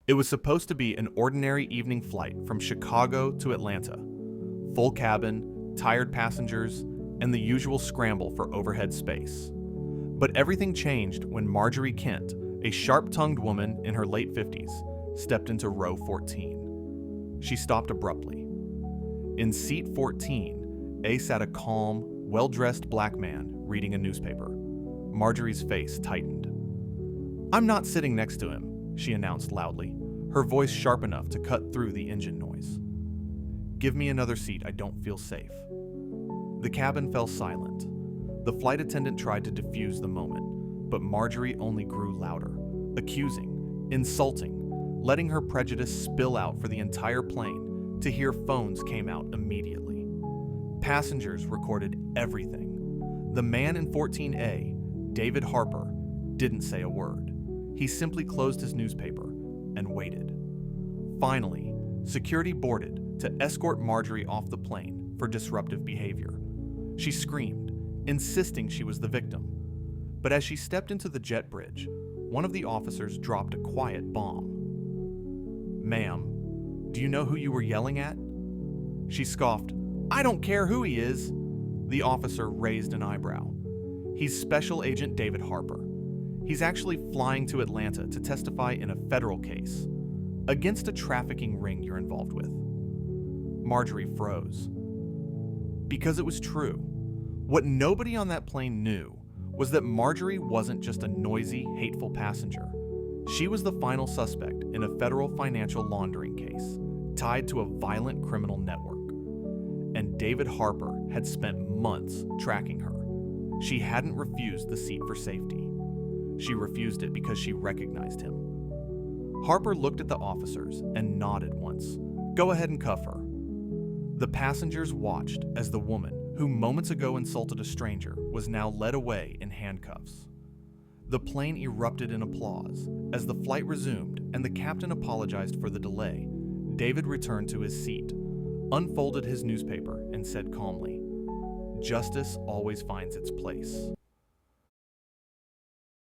It was supposed to be an ordinary evening flight from Chicago to Atlanta. Full cabin, tired passengers, and the usual scramble for overhead space. But everything changed when Marjorie Kent, a sharp-tongued woman in her late 50s, stepped into row 14. She stopped abruptly. In seat 14, A sat a calm, well-dressed black man reading a newspaper. Marjorie's face tightened. "I'm not sitting next to him," she announced loudly, her voice sharp enough to cut through the engine noise. "Give me another seat, I don't feel safe." The cabin fell silent. The flight attendant tried to defuse the moment, but Marjorie only grew louder, accusing, insulting, letting her prejudice spill out for the entire plane to hear phones came out immediately. Passengers recorded everything. The man in 14A, David Harper, didn't say a word. He simply closed his newspaper and waited. Finally, security boarded to escort Marjorie off the plane for disruptive behavior. She screamed, insisting she was the victim. But as she stepped into the jet bridge, one of the officers dropped a quiet bomb. "Ma'am, do you know who you were yelling at?" She scoffed. "I don't care who he is." The officer raised an eyebrow. "He's Special Agent David Harper. He's actually flying to Atlanta to testify in a federal case against a trafficking ring you're involved with." Marjorie froze. Because it was true. What nobody on that plane knew was that Marjorie wasn't just a noisy, hateful passenger. She was the final suspect in a federal financial laundering case tied to a violent criminal network. And David Harper had spent months tracking her. She hadn't refused the seat for safety. She refused it because she recognized him. Harper looked at the officers and nodded once. "Go ahead and cuff her." The passengers watched as the woman, who moments ago insulted a stranger, was now led away in handcuffs. The plane erupted in applause. As the flight resumed and the captain apologized for the delay, David returned to his seat, unfolded his newspaper, and said calmly, "Justice always finds its place."